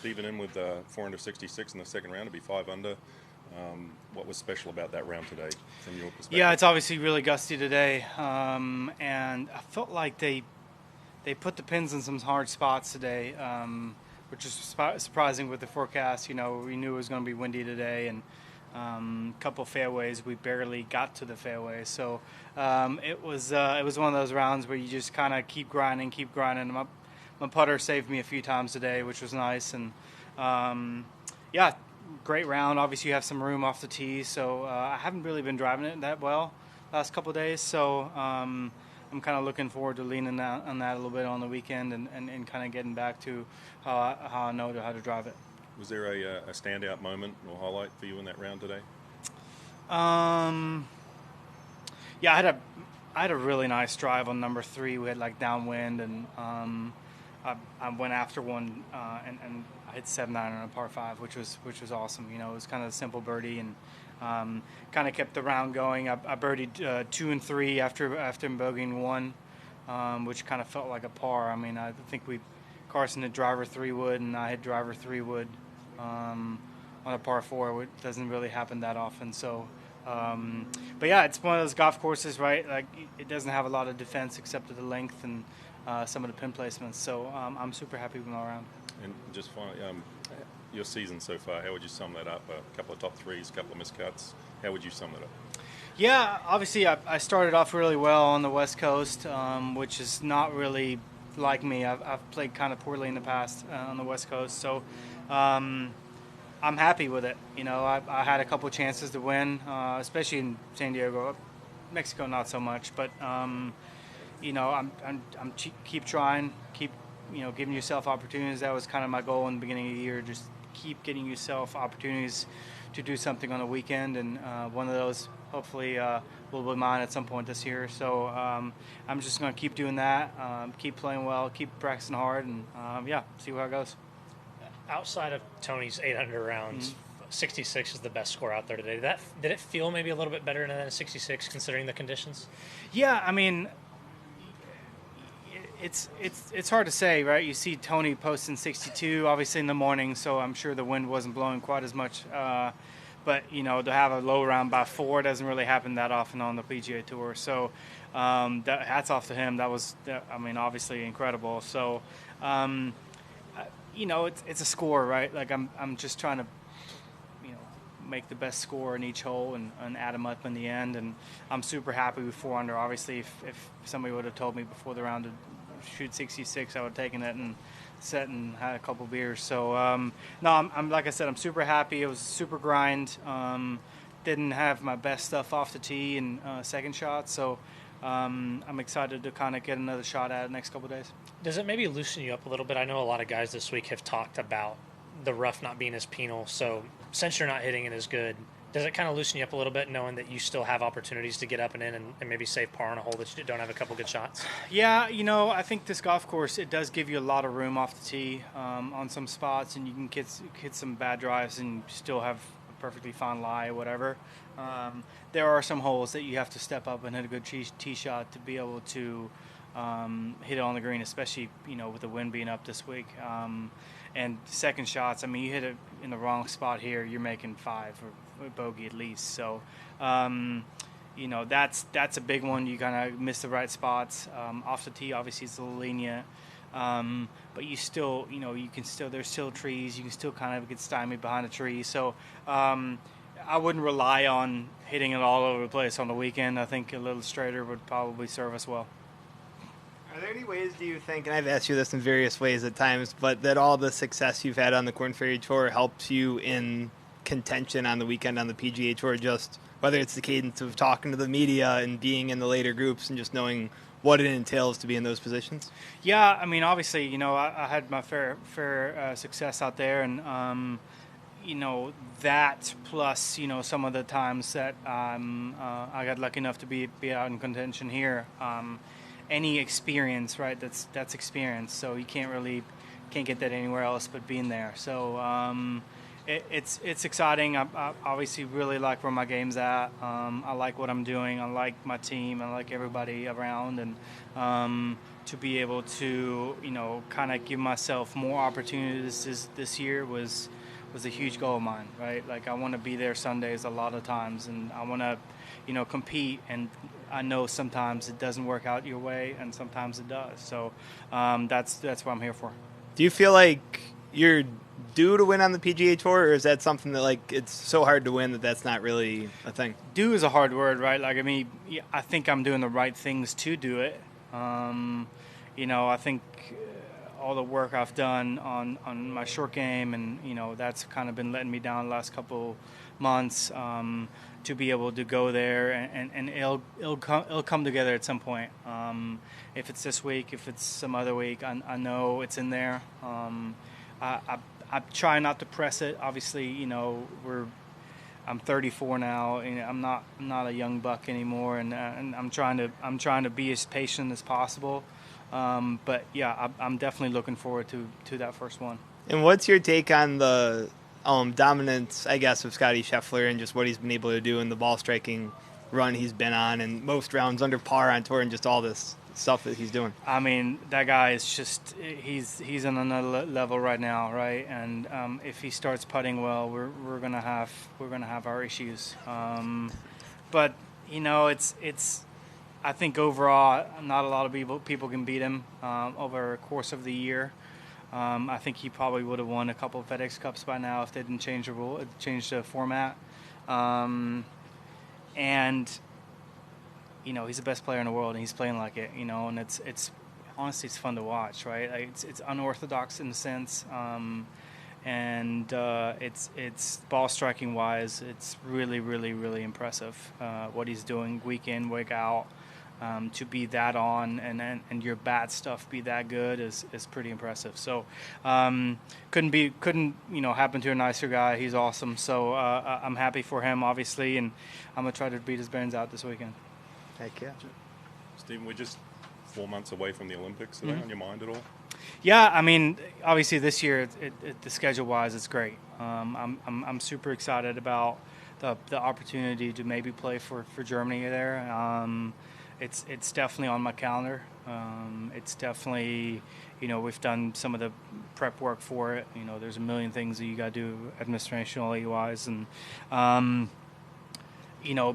Stephen in with 4 under 66 in the second round to be 5 under. What was special about that round today from your perspective? Yeah, it's obviously really gusty today, and I felt like they put the pins in some hard spots today, which is surprising with the forecast. You know, we knew it was going to be windy today, and a couple fairways we barely got to the fairways. So it was one of those rounds where you just kind of keep grinding. My putter saved me a few times today, which was nice, and yeah, great round. Obviously, you have some room off the tee, so I haven't really been driving it that well last couple of days. So I'm kind of looking forward to leaning on that a little bit on the weekend and kind of getting back to how I know how to drive it. Was there a standout moment or highlight for you in that round today? Yeah, I had a really nice drive on number 3. We had like downwind, and I went after one and I hit 7-9 on a par 5, which was awesome. You know, it was kind of a simple birdie, and kind of kept the round going. I birdied 2 and 3 after bogeying 1, which kind of felt like a par. I mean, I think Carson hit driver 3 wood, and I hit driver 3 wood on a par 4, which doesn't really happen that often. So, but yeah, it's one of those golf courses, right? Like, it doesn't have a lot of defense except for the length and some of the pin placements. So I'm super happy with my round. And just finally, your season so far, how would you sum that up? A couple of top threes, a couple of miscuts. How would you sum it up? Yeah, obviously I started off really well on the West Coast, which is not really like me. I've played kind of poorly in the past on the West Coast, so I'm happy with it. You know, I had a couple chances to win, especially in San Diego. Mexico, not so much, but you know, I'm keep trying, keep giving yourself opportunities. That was kind of my goal in the beginning of the year. Just keep getting yourself opportunities to do something on the weekend, and one of those hopefully will be mine at some point this year. So I'm just going to keep doing that, keep playing well, keep practicing hard, and yeah, see how it goes. Outside of Tony's 800 rounds, 66 is the best score out there today. Did it feel maybe a little bit better than a 66 considering the conditions? Yeah, I mean, it's hard to say, right? You see Tony posting 62, obviously in the morning, so I'm sure the wind wasn't blowing quite as much. But you know, to have a low round by 4 doesn't really happen that often on the PGA Tour. So hats off to him. That was, I mean, obviously incredible. So you know, it's a score, right? Like I'm just trying to make the best score in each hole and add them up in the end. And I'm super happy with 4 under. Obviously, if somebody would have told me before the round to shoot 66, I would have taken it and sat and had a couple beers. So no, I'm like I said, I'm super happy. It was a super grind. Didn't have my best stuff off the tee and second shot, so I'm excited to kind of get another shot at it next couple days. Does it maybe loosen you up a little bit? I know a lot of guys this week have talked about the rough not being as penal, so since you're not hitting it as good, does it kind of loosen you up a little bit knowing that you still have opportunities to get up and in and maybe save par on a hole that you don't have a couple good shots? Yeah, you know, I think this golf course, it does give you a lot of room off the tee on some spots, and you can hit some bad drives and still have a perfectly fine lie or whatever. There are some holes that you have to step up and hit a good tee shot to be able to hit it on the green, especially, you know, with the wind being up this week. And second shots, I mean, you hit it in the wrong spot here, you're making 5 or bogey at least. So, you know, that's a big one. You kind of miss the right spots. Off the tee, obviously, it's a little lenient. But you still, you know, there's still trees. You can still kind of get stymied behind a tree. So I wouldn't rely on hitting it all over the place on the weekend. I think a little straighter would probably serve us well. Are there any ways, do you think, and I've asked you this in various ways at times, but that all the success you've had on the Korn Ferry Tour helps you in contention on the weekend on the PGA Tour, just whether it's the cadence of talking to the media and being in the later groups and just knowing what it entails to be in those positions? Yeah, I mean, obviously, you know, I had my fair success out there, and you know, that plus, you know, some of the times that I got lucky enough to be out in contention here. Any experience, right? That's experience. So you can't get that anywhere else but being there. So it's exciting. I obviously really like where my game's at. I like what I'm doing. I like my team. I like everybody around, and to be able to, kind of give myself more opportunities this year was a huge goal of mine, right? Like I want to be there Sundays a lot of times, and I want to, compete. And I know sometimes it doesn't work out your way, and sometimes it does. So that's what I'm here for. Do you feel like you're due to win on the PGA Tour, or is that something that like it's so hard to win that that's not really a thing? Due is a hard word, right? Like, I mean, I think I'm doing the right things to do it. I think all the work I've done on my short game, and that's kind of been letting me down the last couple months. To be able to go there, and it'll come together at some point. If it's this week, if it's some other week, I know it's in there. I try not to press it. Obviously, I'm 34 now, and I'm not a young buck anymore, and I'm trying to be as patient as possible. But yeah, I'm definitely looking forward to that first one. And what's your take on the dominance, I guess, of Scottie Scheffler and just what he's been able to do in the ball striking run he's been on, and most rounds under par on tour, and just all this stuff that he's doing? I mean, that guy is just he's on another level right now, right? And if he starts putting well, we're gonna have our issues. But it's I think overall, not a lot of people can beat him over the course of the year. I think he probably would have won a couple of FedEx Cups by now if they didn't change the format. And he's the best player in the world, and he's playing like it. And it's honestly, it's fun to watch, right? Like, it's unorthodox in a sense, and it's ball striking wise, it's really, really, really impressive what he's doing week in, week out. To be that on and your bat stuff be that good is pretty impressive. So couldn't happen to a nicer guy. He's awesome. So I'm happy for him, obviously, and I'm gonna try to beat his brains out this weekend. Heck yeah. Stephen, we're just 4 months away from the Olympics. Are they on your mind at all? Yeah, I mean, obviously this year, the schedule wise, it's great. I'm super excited about the opportunity to maybe play for Germany there. It's definitely on my calendar. It's definitely, we've done some of the prep work for it. There's a million things that you got to do administrationally wise, and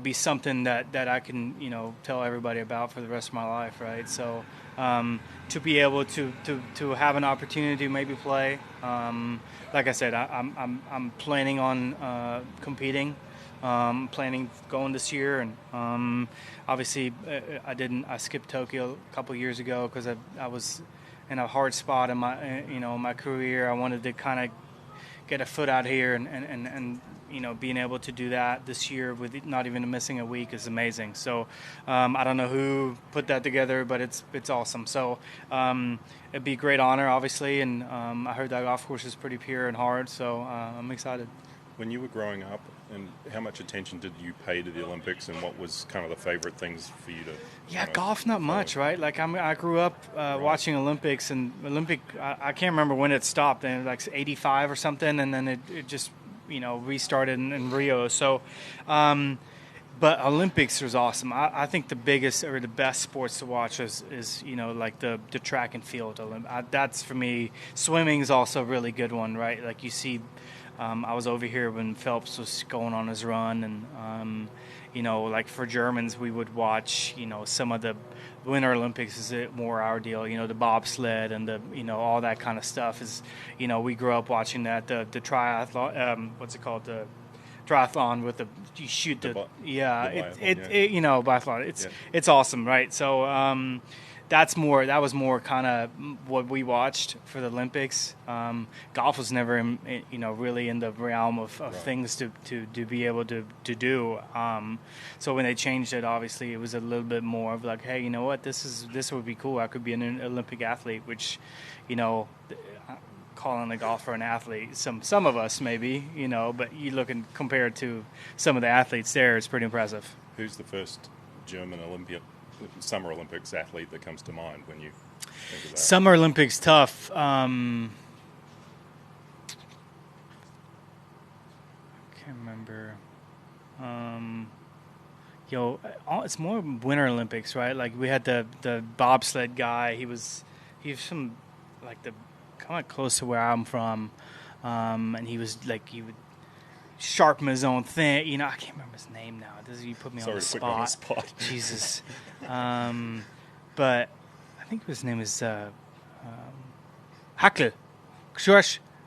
be something that I can tell everybody about for the rest of my life, right? So to be able to have an opportunity to maybe play, like I said, I'm planning on competing. Planning going this year, and obviously I skipped Tokyo a couple years ago because I was in a hard spot in my career. I wanted to kind of get a foot out here, and being able to do that this year with not even missing a week is amazing. So I don't know who put that together, but it's awesome. So it'd be a great honor, obviously, and I heard that golf course is pretty pure and hard, so I'm excited. When you were growing up, and how much attention did you pay to the Olympics, and what was kind of the favorite things for you to? Yeah, golf, not much, right? Like I grew up watching Olympics, and I can't remember when it stopped, and like 85 or something, and then it just restarted in Rio. So, but Olympics was awesome. I think the biggest or the best sports to watch is like the track and field. That's for me. Swimming is also a really good one, right? Like you see. I was over here when Phelps was going on his run, and like for Germans, we would watch some of the Winter Olympics is more our deal. The bobsled and the all that kind of stuff is we grew up watching that. The triathlon, what's it called? The triathlon with you shoot the biathlon. It's awesome, right? So. That was more kind of what we watched for the Olympics. Golf was never, really in the realm of things to be able to do. So when they changed it, obviously it was a little bit more of like, hey, you know what, this would be cool. I could be an Olympic athlete, which, calling a golfer an athlete, some of us maybe, but you look and compared to some of the athletes there, it's pretty impressive. Who's the first German Summer Olympics athlete that comes to mind when you think of that? Summer Olympics, tough. I can't remember. it's more Winter Olympics, right? Like we had the bobsled guy. He was from like the kind of close to where I'm from, and he was like he would sharpen his own thing. You know, I can't remember his name now. You put me on the spot. Sorry to put you on the spot. Jesus. But I think his name is Hackl. Hackl.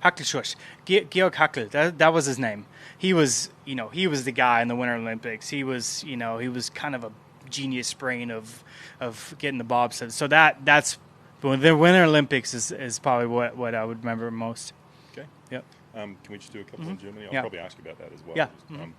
Georg Hackl. That was his name. He was the guy in the Winter Olympics. He was kind of a genius brain of getting the bobsled. So that's the Winter Olympics is probably what I would remember most. Okay. Yep. Can we just do a couple in Germany? I'll Yeah. probably ask you about that as well. Yeah. Just